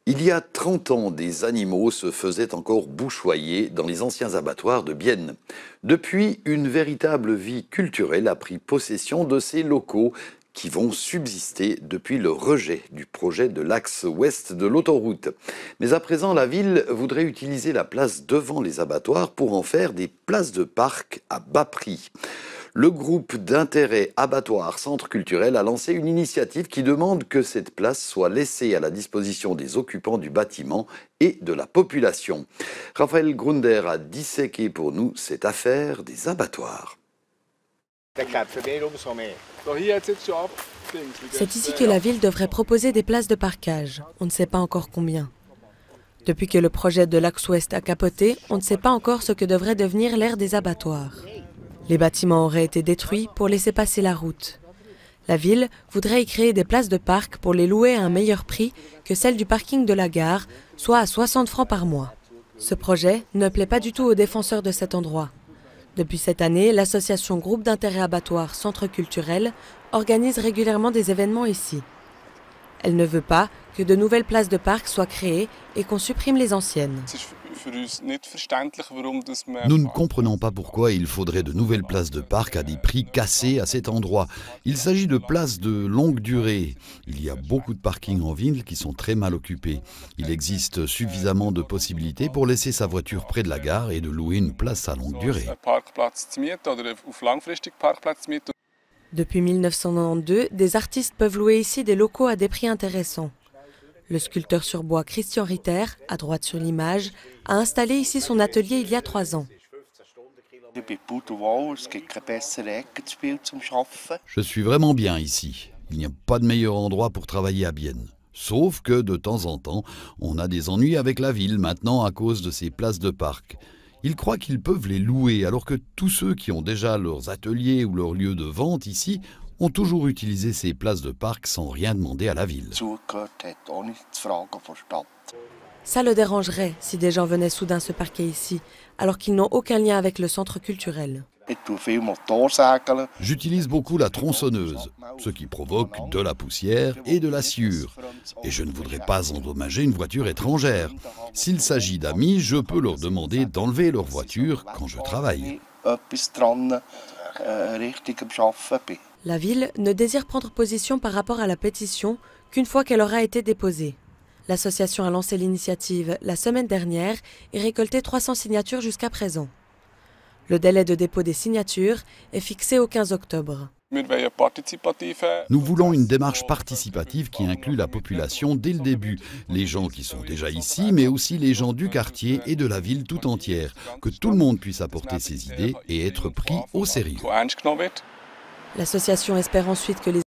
Il y a 30 ans, des animaux se faisaient encore bouchoyer dans les anciens abattoirs de Bienne. Depuis, une véritable vie culturelle a pris possession de ces locaux qui vont subsister depuis le rejet du projet de l'axe ouest de l'autoroute. Mais à présent, la ville voudrait utiliser la place devant les abattoirs pour en faire des places de parc à bas prix. Le groupe d'intérêt Abattoir Centre Culturel a lancé une initiative qui demande que cette place soit laissée à la disposition des occupants du bâtiment et de la population. Raphaël Grunder a disséqué pour nous cette affaire des abattoirs. C'est ici que la ville devrait proposer des places de parquage. On ne sait pas encore combien. Depuis que le projet de l'axe ouest a capoté, on ne sait pas encore ce que devrait devenir l'aire des abattoirs. Les bâtiments auraient été détruits pour laisser passer la route. La ville voudrait y créer des places de parc pour les louer à un meilleur prix que celle du parking de la gare, soit à 60 francs par mois. Ce projet ne plaît pas du tout aux défenseurs de cet endroit. Depuis cette année, l'association Groupe d'intérêt Abattoir Centre Culturel organise régulièrement des événements ici. Elle ne veut pas que de nouvelles places de parc soient créées et qu'on supprime les anciennes. Nous ne comprenons pas pourquoi il faudrait de nouvelles places de parc à des prix cassés à cet endroit. Il s'agit de places de longue durée. Il y a beaucoup de parkings en ville qui sont très mal occupés. Il existe suffisamment de possibilités pour laisser sa voiture près de la gare et de louer une place à longue durée. Depuis 1992, des artistes peuvent louer ici des locaux à des prix intéressants. Le sculpteur sur bois Christian Ritter, à droite sur l'image, a installé ici son atelier il y a 3 ans. Je suis vraiment bien ici. Il n'y a pas de meilleur endroit pour travailler à Bienne. Sauf que de temps en temps, on a des ennuis avec la ville maintenant à cause de ces places de parc. Ils croient qu'ils peuvent les louer alors que tous ceux qui ont déjà leurs ateliers ou leurs lieux de vente ici ont toujours utilisé ces places de parc sans rien demander à la ville. Ça le dérangerait si des gens venaient soudain se parquer ici, alors qu'ils n'ont aucun lien avec le centre culturel. J'utilise beaucoup la tronçonneuse, ce qui provoque de la poussière et de la sciure. Et je ne voudrais pas endommager une voiture étrangère. S'il s'agit d'amis, je peux leur demander d'enlever leur voiture quand je travaille. La ville ne désire prendre position par rapport à la pétition qu'une fois qu'elle aura été déposée. L'association a lancé l'initiative la semaine dernière et récolté 300 signatures jusqu'à présent. Le délai de dépôt des signatures est fixé au 15 octobre. Nous voulons une démarche participative qui inclut la population dès le début, les gens qui sont déjà ici, mais aussi les gens du quartier et de la ville tout entière, que tout le monde puisse apporter ses idées et être pris au sérieux. L'association espère ensuite que les